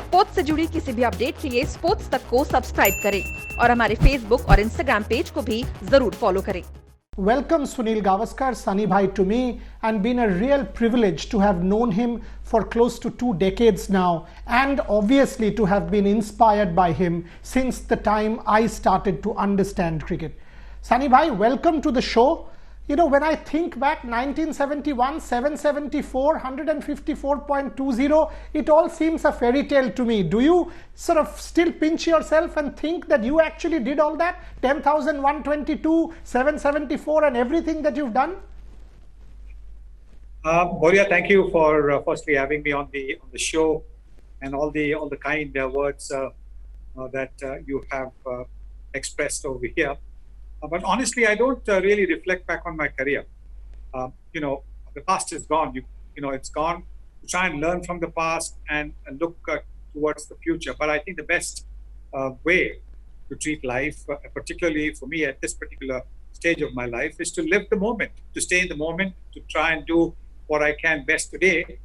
Sports से जुड़ी किसी भी अपडेट के लिए स्पोर्ट्स तक को सब्सक्राइब करें और हमारे फेसबुक और इंस्टाग्राम पेज को भी जरूर फॉलो करें। Welcome Sunil Gavaskar, Sunny Bhai, to me, and been a real privilege to have known him for close to 2 decades now, and obviously to have been inspired by him since the time I started to understand cricket. Sunny Bhai, welcome to the show. You know, when I think back 1971, 774, 154.20, it all seems a fairy tale to me. Do you sort of still pinch yourself and think that you actually did all that? 10,122, 774 and everything that you've done? Boria, thank you for firstly having me on the show and all the kind words that you have expressed over here. But honestly, I don't really reflect back on my career. You know, the past is gone. You know, it's gone. Try and learn from the past and look towards the future. But I think the best way to treat life, particularly for me at this particular stage of my life, is to live the moment, to stay in the moment, to try and do what I can best today,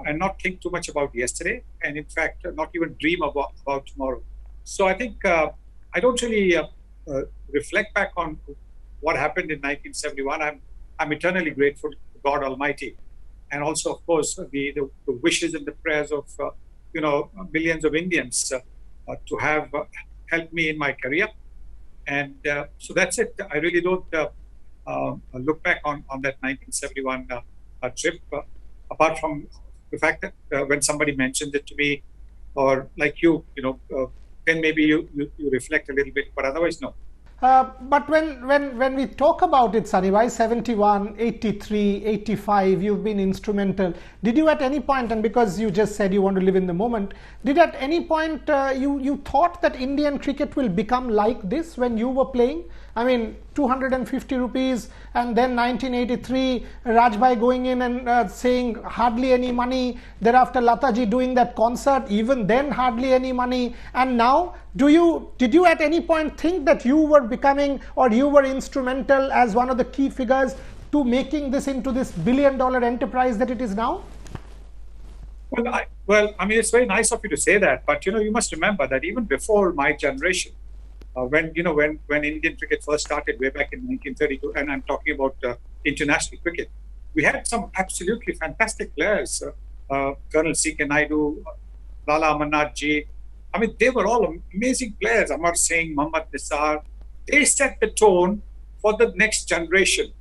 and not think too much about yesterday, and in fact, not even dream about tomorrow. So I think I don't really reflect back on what happened in 1971. I'm eternally grateful to God Almighty, and also, of course, the wishes and the prayers of you know, millions of Indians to have helped me in my career. And so that's it. I really don't look back on that 1971 trip, apart from the fact that when somebody mentions it to me, or like you know, then maybe you reflect a little bit, but otherwise, no. But when we talk about it, Sunny Bhai, 71, 83, 85, you've been instrumental. Did you at any point, and because you just said you want to live in the moment, did at any point you thought that Indian cricket will become like this when you were playing? I mean, 250 rupees, and then 1983, Rajbhai going in and saying hardly any money. Thereafter, Lataji doing that concert, even then hardly any money. And now, did you at any point think that you were becoming, or you were instrumental as one of the key figures to making this into this billion-dollar enterprise that it is now? Well, I mean, it's very nice of you to say that, but you know, you must remember that even before my generation, when Indian cricket first started way back in 1932, and I'm talking about international cricket, we had some absolutely fantastic players. Colonel C.K. Naidu, Lala Amarnath Ji. I mean, they were all amazing players. Amar Singh, Mohammad Nisar. They set the tone for the next generation.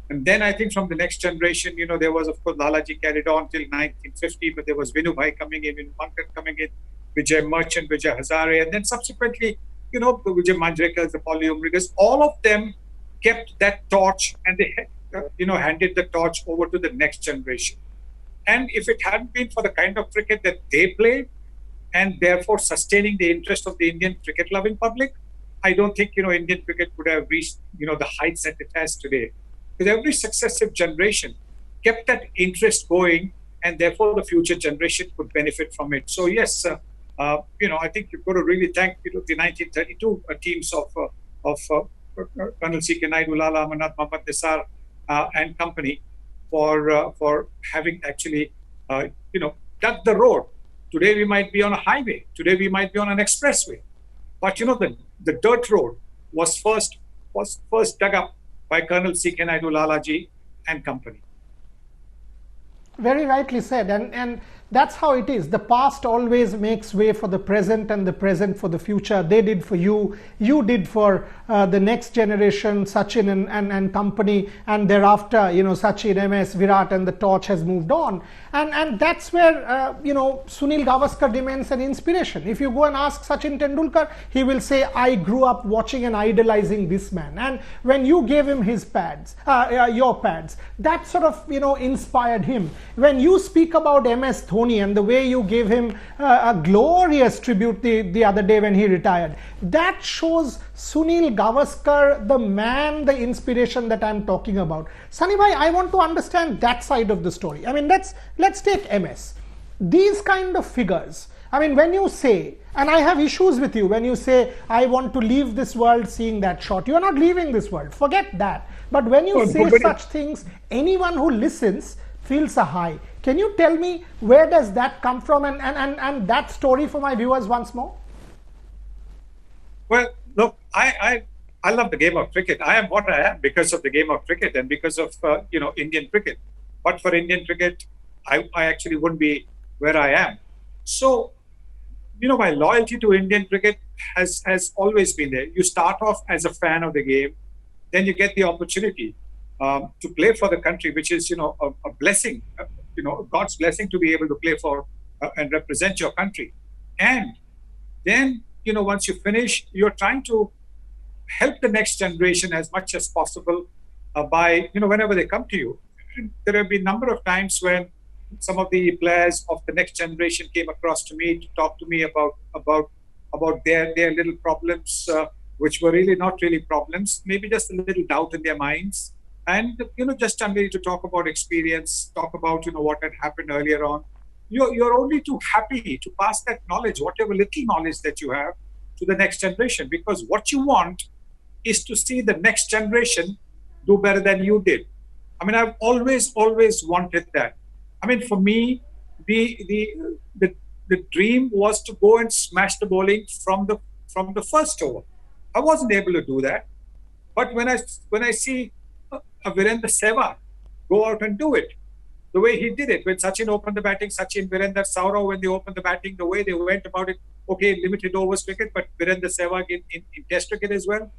And then I think from the next generation, you know, there was, of course, Lalaji carried on till 1950, but there was Vinu Bhai coming in, Pankaj coming in, Vijay Merchant, Vijay Hazare, and then subsequently, you know, Vijay Manjrekar, the Paulie Umrigas, all of them kept that torch, and they, you know, handed the torch over to the next generation. And if it hadn't been for the kind of cricket that they played, and therefore sustaining the interest of the Indian cricket-loving public, I don't think, you know, Indian cricket would have reached, you know, the heights that it has today. Because every successive generation kept that interest going, and therefore the future generation could benefit from it. So yes, you know, I think you've got to really thank, you know, the 1932 teams of Colonel C.K. Naidu, Lala Amarnath, Mohammad Nisar and company for having actually, you know, dug the road. Today we might be on a highway. Today we might be on an expressway. But you know, the dirt road was first dug up by Colonel C.K. Naidu, Lalaji and company. Very rightly said, and that's how it is. The past always makes way for the present, and the present for the future. They did for you, you did for the next generation, Sachin and company, and thereafter, you know, Sachin, MS, Virat, and the torch has moved on. And that's where, you know, Sunil Gavaskar remains an inspiration. If you go and ask Sachin Tendulkar, he will say, I grew up watching and idolizing this man. And when you gave him his pads, your pads, that sort of, you know, inspired him. When you speak about MS Dhoni and the way you gave him a glorious tribute the other day when he retired, that shows Sunil Gavaskar, the man, the inspiration that I'm talking about. Sunny Bhai, I want to understand that side of the story. I mean, let's take MS. These kind of figures, I mean, when you say, and I have issues with you when you say, I want to leave this world seeing that shot. You are not leaving this world. Forget that. But when you say such things, anyone who listens feels a high. Can you tell me where does that come from, and that story for my viewers once more? Well, look, I love the game of cricket. I am what I am because of the game of cricket and because of Indian cricket. But for Indian cricket, I actually wouldn't be where I am. So, my loyalty to Indian cricket has always been there. You start off as a fan of the game, then you get the opportunity to play for the country, which is a blessing, God's blessing to be able to play for and represent your country. And then once you finish, you're trying to help the next generation as much as possible by whenever they come to you. There have been a number of times when some of the players of the next generation came across to me to talk to me about their little problems, which were really not really problems, maybe just a little doubt in their minds. And just somebody to talk about experience, talk about what had happened earlier on. You're only too happy to pass that knowledge, whatever little knowledge that you have, to the next generation, because what you want is to see the next generation do better than you did. I mean, I've always wanted that. I mean, for me, the dream was to go and smash the bowling from the first over. I wasn't able to do that, but when I see a Virender Sehwag go out and do it, the way he did it, when Sachin opened the batting, Sachin, Virender, Saurav, when they opened the batting, the way they went about it, okay, limited overs cricket, but Virender Sehwag in Test cricket as well.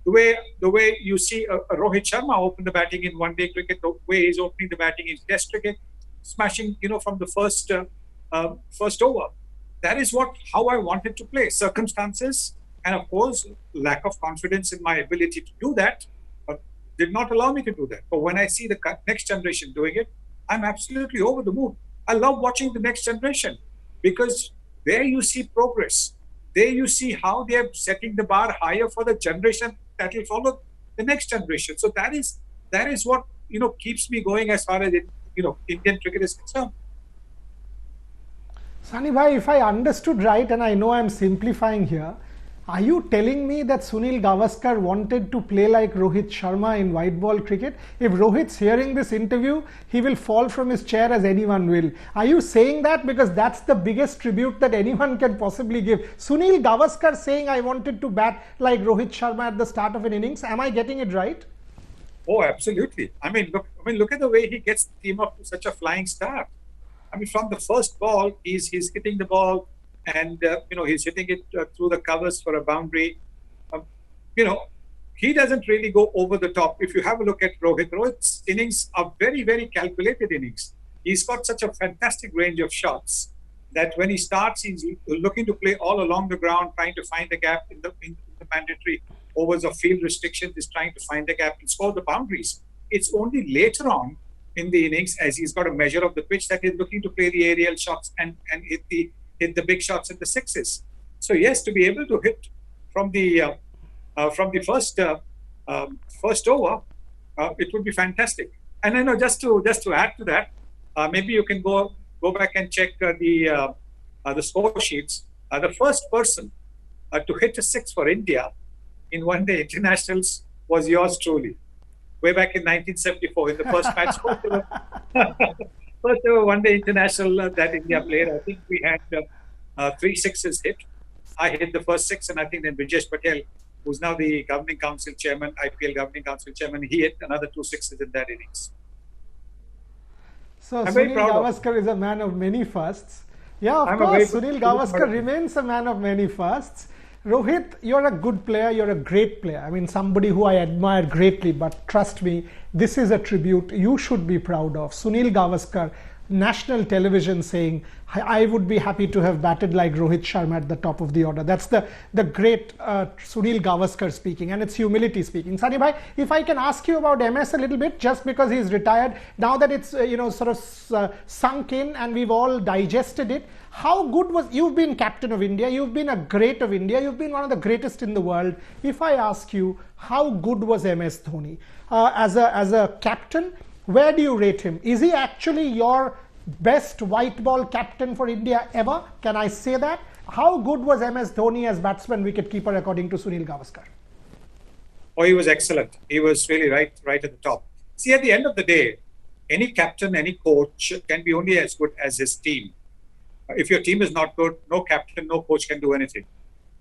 The way you see a Rohit Sharma open the batting in one-day cricket, the way he's opening the batting in Test cricket, smashing, from the first over. That is how I wanted to play. Circumstances and, of course, lack of confidence in my ability to do that did not allow me to do that. But when I see the next generation doing it, I'm absolutely over the moon. I love watching the next generation because there you see progress. There you see how they are setting the bar higher for the generation that will follow the next generation. So that is what keeps me going as far as Indian cricket is concerned. Sunny bhai, if I understood right, and I know I'm simplifying here, are you telling me that Sunil Gavaskar wanted to play like Rohit Sharma in white ball cricket? If Rohit's hearing this interview, he will fall from his chair as anyone will. Are you saying that? Because that's the biggest tribute that anyone can possibly give. Sunil Gavaskar saying, I wanted to bat like Rohit Sharma at the start of an innings. Am I getting it right? Oh, absolutely. I mean, look at the way he gets the team up to such a flying start. I mean, from the first ball, he's hitting the ball, and he's hitting it through the covers for a boundary. He doesn't really go over the top. If you have a look at Rohit's innings are very, very calculated innings. He's got such a fantastic range of shots that when he starts, he's looking to play all along the ground, trying to find the gap in the mandatory overs of field restrictions. He's trying to find the gap and score the boundaries. It's only later on in the innings, as he's got a measure of the pitch, that he's looking to play the aerial shots and hit the big shots and the sixes. So yes, to be able to hit from the first over, it would be fantastic. And I know just to add to that, maybe you can go back and check the score sheets. The first person to hit a six for India in one-day internationals was yours truly, way back in 1974 in the first match. First ever one-day international that India played. I think we had 3 sixes hit. I hit the first 6, and I think then Brijesh Patel, who's now the governing council chairman, IPL governing council chairman, he hit another 2 sixes in that innings. So Sunil Gavaskar is a man of many firsts. Yeah, of course, Sunil Gavaskar remains a man of many firsts. Rohit, you're a good player, you're a great player. I mean, somebody who I admire greatly, but trust me, this is a tribute you should be proud of. Sunil Gavaskar, national television saying, I would be happy to have batted like Rohit Sharma at the top of the order. That's the great Sunil Gavaskar speaking, and it's humility speaking. Sunny bhai, if I can ask you about MS a little bit, just because he's retired, now that it's sort of sunk in and we've all digested it, how good was, you've been captain of India, you've been a great of India, you've been one of the greatest in the world. If I ask you, how good was MS Dhoni? As a captain, where do you rate him? Is he actually your best white ball captain for India ever? Can I say that? How good was MS Dhoni as batsman wicketkeeper according to Sunil Gavaskar? Oh, he was excellent. He was really right at the top. See, at the end of the day, any captain, any coach can be only as good as his team. If your team is not good, no captain, no coach can do anything.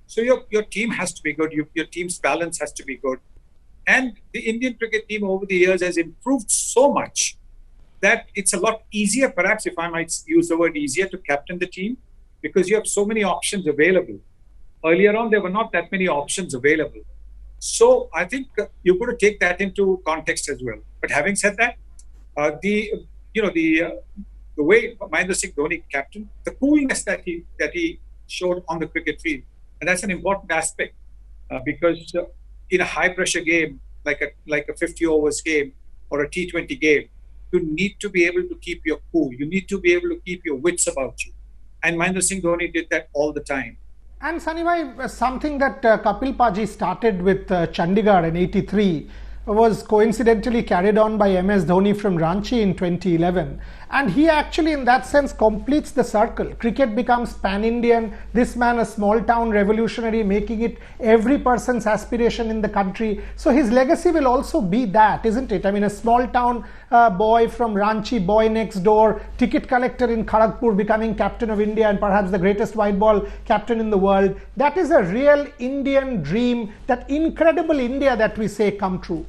So your team has to be good. Your team's balance has to be good. And the Indian cricket team over the years has improved so much that it's a lot easier, perhaps if I might use the word easier, to captain the team because you have so many options available. Earlier on, there were not that many options available. So I think you've got to take that into context as well. But having said that, the way Mahendra Singh Dhoni captain, the coolness that he showed on the cricket field, and that's an important aspect because in a high pressure game like a 50 overs game or a T20 game, you need to be able to keep your cool. You need to be able to keep your wits about you. And Mahendra Singh Dhoni did that all the time. And Sunny, something that Kapil Paji started with Chandigarh in '83 was coincidentally carried on by MS Dhoni from Ranchi in 2011. And he actually, in that sense, completes the circle. Cricket becomes pan-Indian. This man, a small-town revolutionary, making it every person's aspiration in the country. So his legacy will also be that, isn't it? I mean, a small-town boy from Ranchi, boy next door, ticket collector in Kharagpur, becoming captain of India and perhaps the greatest white ball captain in the world. That is a real Indian dream, that incredible India that we say come true.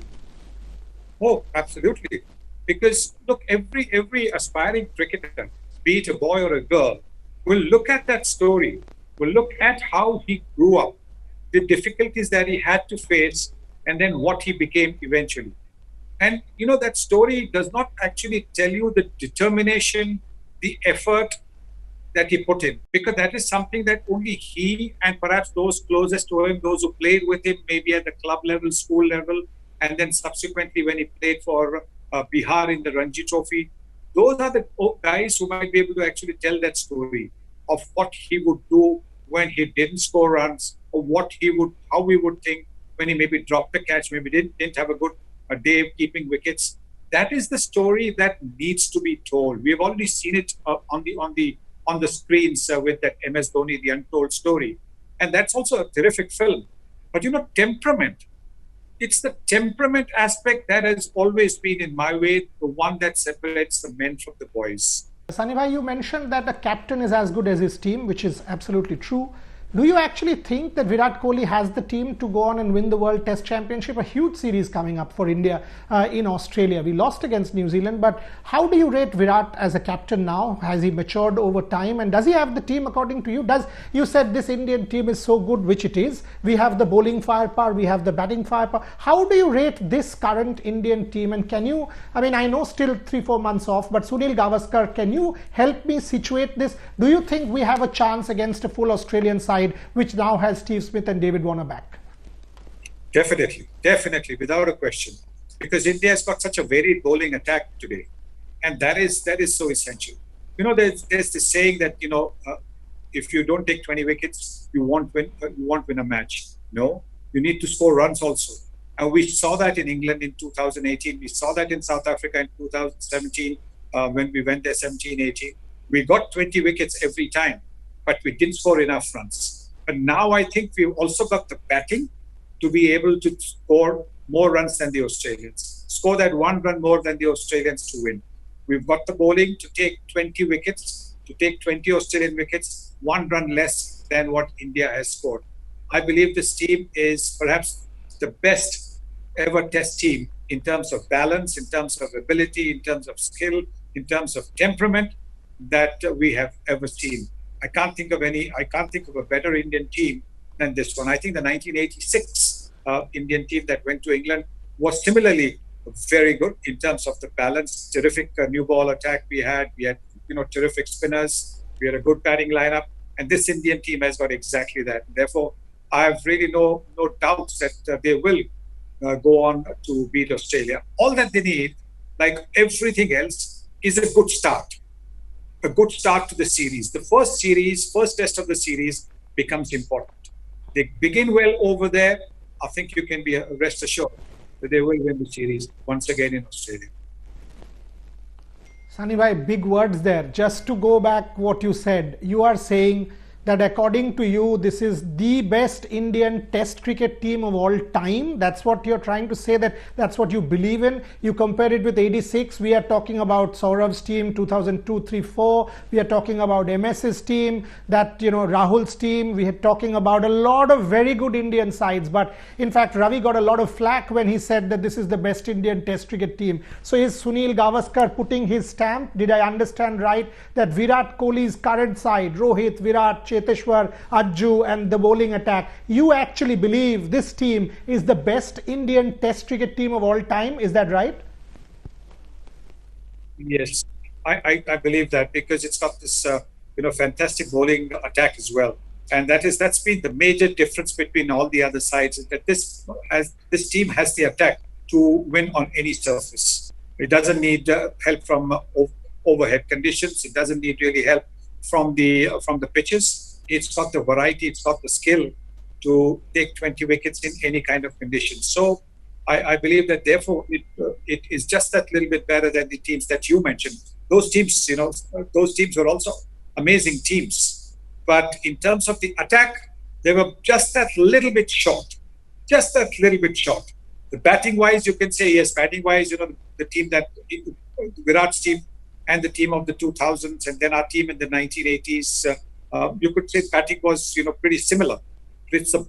Oh, absolutely. Because look, every aspiring cricketer, be it a boy or a girl, will look at that story, will look at how he grew up, the difficulties that he had to face, and then what he became eventually. And that story does not actually tell you the determination, the effort that he put in, because that is something that only he and perhaps those closest to him, those who played with him, maybe at the club level, school level, and then subsequently when he played for Bihar in the Ranji Trophy, those are the guys who might be able to actually tell that story of what he would do when he didn't score runs, or how he would think when he maybe dropped a catch, maybe didn't have a good day keeping wickets. That is the story that needs to be told. We have already seen it on the screens with that MS Dhoni, The Untold Story, and that's also a terrific film. But temperament. It's the temperament aspect that has always been, in my way, the one that separates the men from the boys. Sunny bhai, you mentioned that a captain is as good as his team, which is absolutely true. Do you actually think that Virat Kohli has the team to go on and win the World Test Championship? A huge series coming up for India in Australia. We lost against New Zealand, but how do you rate Virat as a captain now? Has he matured over time? And does he have the team according to you? You said this Indian team is so good, which it is. We have the bowling firepower, we have the batting firepower. How do you rate this current Indian team? And can you, I know still 3-4 months off, but Sunil Gavaskar, can you help me situate this? Do you think we have a chance against a full Australian side, which now has Steve Smith and David Warner back? Definitely, without a question. Because India has got such a varied bowling attack today. And that is so essential. There's this saying that, if you don't take 20 wickets, you won't win a match. No, you need to score runs also. And we saw that in England in 2018. We saw that in South Africa in 2017 when we went there 17-18. We got 20 wickets every time, but we didn't score enough runs. But now I think we've also got the batting to be able to score more runs than the Australians. Score that one run more than the Australians to win. We've got the bowling to take 20 wickets, to take 20 Australian wickets, one run less than what India has scored. I believe this team is perhaps the best ever test team in terms of balance, in terms of ability, in terms of skill, in terms of temperament that we have ever seen. I can't think of a better Indian team than this one. I think the 1986 Indian team that went to England was similarly very good in terms of the balance. Terrific new ball attack we had. We had terrific spinners. We had a good batting lineup, and this Indian team has got exactly that. Therefore, I have really no doubts that they will go on to beat Australia. All that they need, like everything else, is a good start. A good start to the series. The first test of the series becomes important. They begin well over there. I think you can be rest assured that they will win the series once again in Australia. Sunny bhai, big words there. Just to go back what you said, you are saying that according to you, this is the best Indian test cricket team of all time? That's what you're trying to say, that's what you believe in? You compare it with 86. We are talking about Saurav's team, 2002, 3, 4. We are talking about MS's team, that, Rahul's team. We are talking about a lot of very good Indian sides. But in fact, Ravi got a lot of flack when he said that this is the best Indian test cricket team. So is Sunil Gavaskar putting his stamp? Did I understand right that Virat Kohli's current side, Rohit, Virat, Cheteshwar, Ajju and the bowling attack, you actually believe this team is the best Indian test cricket team of all time? Is that right? Yes, I believe that, because it's got this fantastic bowling attack as well, and that's been the major difference between all the other sides, is that this team has the attack to win on any surface. It doesn't need help from overhead conditions. It doesn't need really help from the pitches. It's got the variety. It's got the skill to take 20 wickets in any kind of conditions. So I believe that therefore it is just that little bit better than the teams that you mentioned. Those teams, those teams were also amazing teams. But in terms of the attack, they were just that little bit short. Just that little bit short. The batting wise, you can say, yes, batting wise, the team that Virat's team and the team of the 2000s, and then our team in the 1980s, you could say batting was, pretty similar. It's the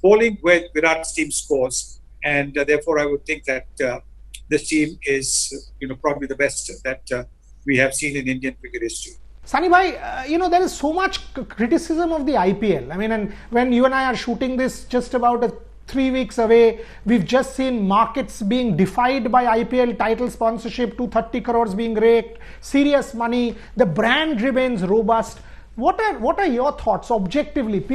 bowling where Virat's team scores, and therefore I would think that this team is, probably the best that we have seen in Indian cricket history. Sunny bhai, there is so much criticism of the IPL. I mean, and when you and I are shooting this just about 3 weeks away, we've just seen markets being defied by IPL title sponsorship, 230 crores being raked, serious money, the brand remains robust. What are your thoughts objectively?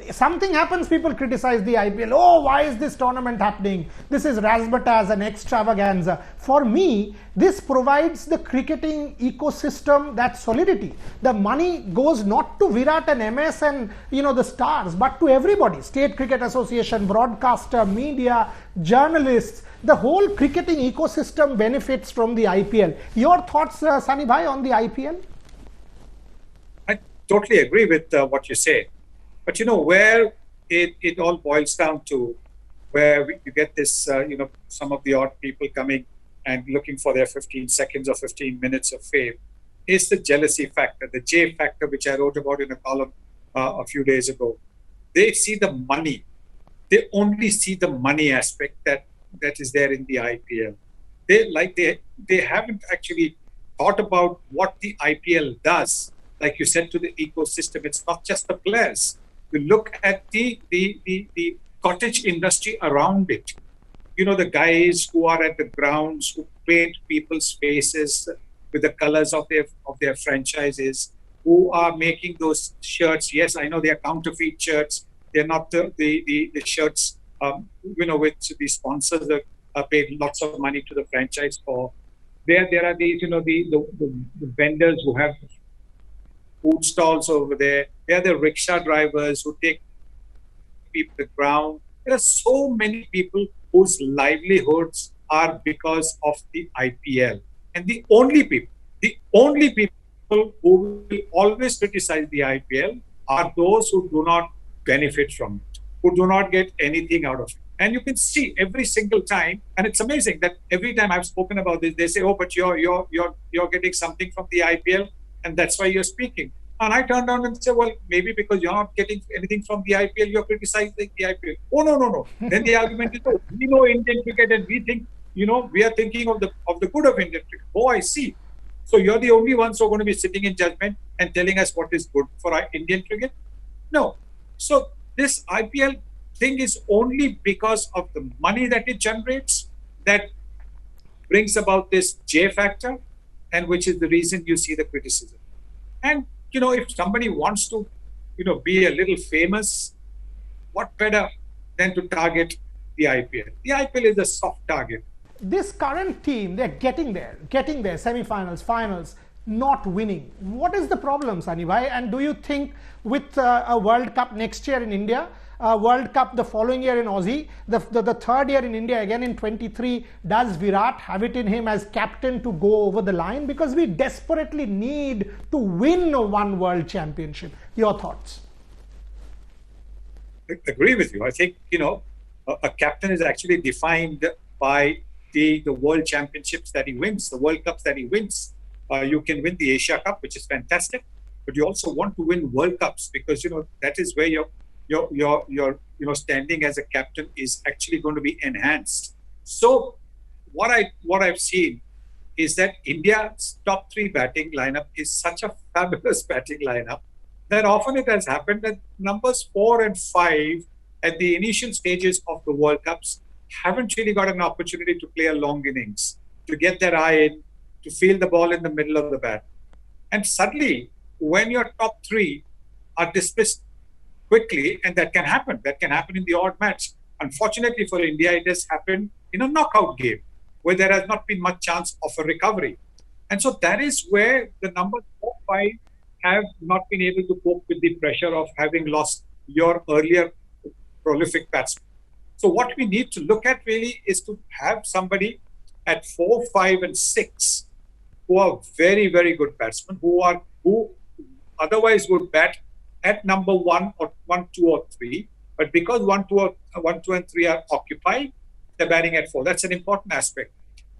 Something happens, people criticize the IPL. Oh, why is this tournament happening? This is razzmatazz and extravaganza. For me, this provides the cricketing ecosystem that solidity. The money goes not to Virat and MS and the stars, but to everybody. State Cricket Association, broadcaster, media, journalists. The whole cricketing ecosystem benefits from the IPL. Your thoughts, Sunny bhai, on the IPL? Totally agree with what you say, but where it all boils down to, where you get this, some of the odd people coming and looking for their 15 seconds or 15 minutes of fame, is the jealousy factor, the J factor, which I wrote about in a column a few days ago. They see the money. They only see the money aspect that is there in the IPL. They haven't actually thought about what the IPL does. Like you said, to the ecosystem, it's not just the players. You look at the cottage industry around it. The guys who are at the grounds, who paint people's faces with the colors of their franchises, who are making those shirts. Yes, I know they are counterfeit shirts. They're not the shirts, which the sponsors are paid lots of money to the franchise for. There are these, the vendors who have food stalls over there. There are the rickshaw drivers who take people to the ground. There are so many people whose livelihoods are because of the IPL. And the only people who will always criticize the IPL are those who do not benefit from it, who do not get anything out of it. And you can see every single time, and it's amazing that every time I've spoken about this, they say, "Oh, but you're getting something from the IPL, and that's why you're speaking." And I turn around and say, well, maybe because you're not getting anything from the IPL, you're criticizing the IPL. Oh, no. Then the argument is, oh, we know Indian cricket and we think, we are thinking of the good of Indian cricket. Oh, I see. So you're the only ones who are going to be sitting in judgment and telling us what is good for our Indian cricket? No. So this IPL thing is only because of the money that it generates that brings about this J factor, and which is the reason you see the criticism. And, if somebody wants to, be a little famous, what better than to target the IPL? The IPL is a soft target. This current team, they're getting there, semi-finals, finals, not winning. What is the problem, Sunny bhai? And do you think with a World Cup next year in India, World Cup the following year in Aussie, the third year in India again in 23. Does Virat have it in him as captain to go over the line? Because we desperately need to win one world championship. Your thoughts? I agree with you. I think, a captain is actually defined by the world championships that he wins, the World Cups that he wins. You can win the Asia Cup, which is fantastic, but you also want to win World Cups because that is where your standing as a captain is actually going to be enhanced. So what I've seen is that India's top three batting lineup is such a fabulous batting lineup that often it has happened that numbers 4 and 5 at the initial stages of the World Cups haven't really got an opportunity to play a long innings, to get their eye in, to feel the ball in the middle of the bat. And suddenly, when your top three are dismissed quickly, and that can happen in the odd match. Unfortunately for India, it has happened in a knockout game where there has not been much chance of a recovery. And so that is where the numbers 4, 5 have not been able to cope with the pressure of having lost your earlier prolific batsman. So what we need to look at really is to have somebody at 4, 5, and 6 who are very, very good batsmen, who otherwise would bat at number 1 or 1, 2, or 3. But because 1, 2, and 3 are occupied, they're batting at 4. That's an important aspect.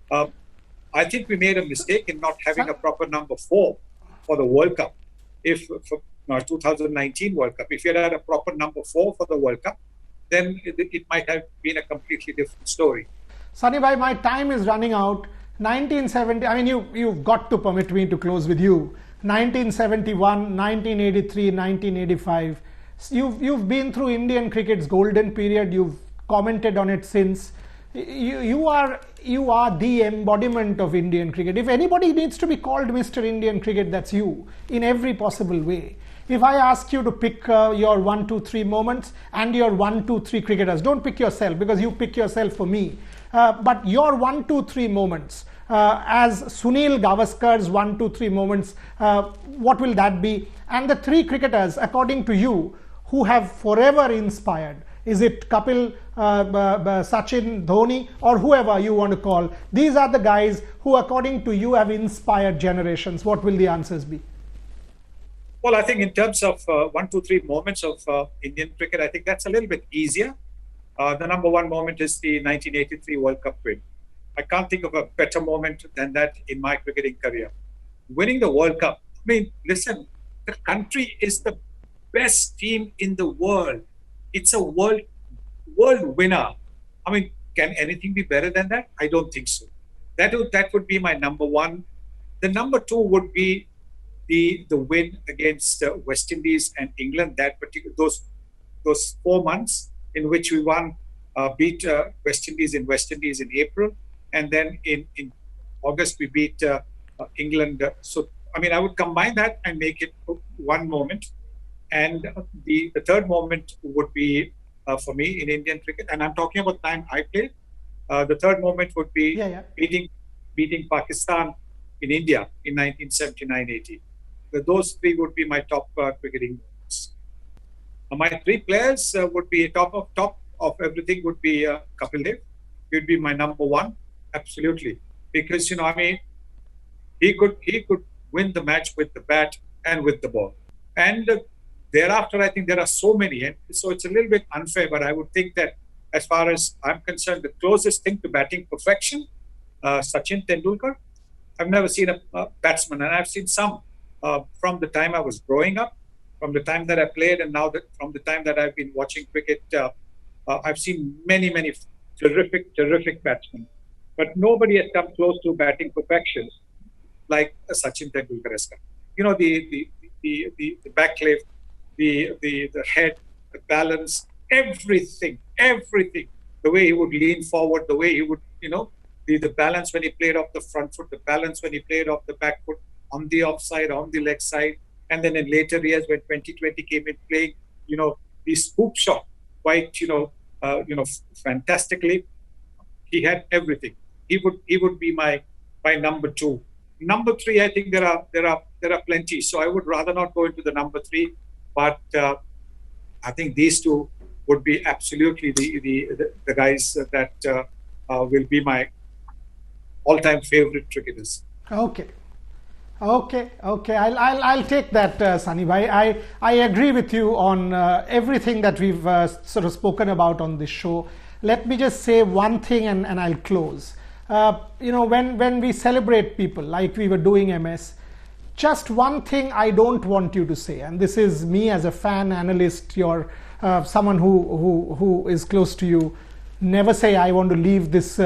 I think we made a mistake in not having a proper number 4 for the World Cup. If for 2019 World Cup, if you had a proper number 4 for the World Cup, then it might have been a completely different story. Sunny bhai, my time is running out. 1970, I mean, you've got to permit me to close with you. 1971, 1983, 1985. You've been through Indian cricket's golden period. You've commented on it since. You are the embodiment of Indian cricket. If anybody needs to be called Mr. Indian Cricket, that's you, in every possible way. If I ask you to pick your 1, 2, 3 moments and your 1, 2, 3 cricketers, don't pick yourself because you pick yourself for me. But your 1, 2, 3 moments, as Sunil Gavaskar's 1, 2, 3 moments, what will that be? And the 3 cricketers, according to you, who have forever inspired. Is it Kapil, Sachin, Dhoni, or whoever you want to call? These are the guys who, according to you, have inspired generations. What will the answers be? Well, I think in terms of 1, 2, 3 moments of Indian cricket, I think that's a little bit easier. The number 1 moment is the 1983 World Cup win. I can't think of a better moment than that in my cricketing career. Winning the World Cup. I mean, listen, the country is the best team in the world. It's a world winner. I mean, can anything be better than that? I don't think so. That would be my number 1. The number 2 would be the win against West Indies and England. Those 4 months in which we beat West Indies in April, and then in August we beat England. So I mean, I would combine that and make it 1 moment. And the third moment would be for me in Indian cricket, and I'm talking about time I played. The third moment would be beating Pakistan in India in 1979-80. Those 3 would be my top cricketing moments. My 3 players would be top of everything would be Kapil Dev. He would be my number 1, absolutely, because I mean, he could win the match with the bat and with the ball. And thereafter, I think there are so many, and so it's a little bit unfair. But I would think that, as far as I'm concerned, the closest thing to batting perfection, Sachin Tendulkar. I've never seen a batsman, and I've seen some from the time I was growing up, from the time that I played, and now from the time that I've been watching cricket. I've seen many terrific batsmen, but nobody has come close to batting perfection like Sachin Tendulkar has come. The back lift, the head, the balance, everything. The way he would lean forward, the way he would, the balance when he played off the front foot, the balance when he played off the back foot, on the offside, on the leg side, and then in later years when 2020 came in playing, the scoop shot quite, fantastically. He had everything. He would be my number 2. Number 3, I think there are plenty. So I would rather not go into the number 3, but I think these 2 would be absolutely the guys that will be my all-time favorite cricketers. Okay. I'll take that, Sunny bhai. I agree with you on everything that we've sort of spoken about on this show. Let me just say one thing and I'll close. When we celebrate people like we were doing MS, just one thing I don't want you to say, and this is me as a fan, analyst, you're someone who is close to you. Never say I want to leave this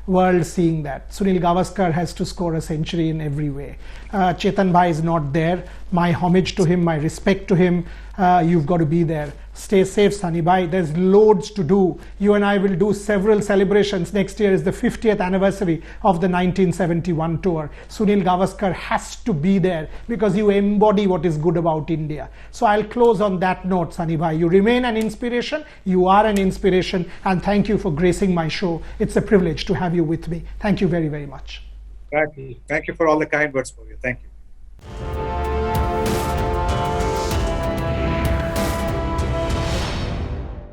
world seeing that. Sunil Gavaskar has to score a century in every way. Chetan bhai is not there. My homage to him, my respect to him. You've got to be there. Stay safe, Sunny bhai. There's loads to do. You and I will do several celebrations. Next year is the 50th anniversary of the 1971 tour. Sunil Gavaskar has to be there because you embody what is good about India. So I'll close on that note, Sunny bhai. You remain an inspiration. You are an inspiration. And thank you for gracing my show. It's a privilege to have you with me. Thank you very, very much. Thank you for all the kind words, Bhavya. Thank you.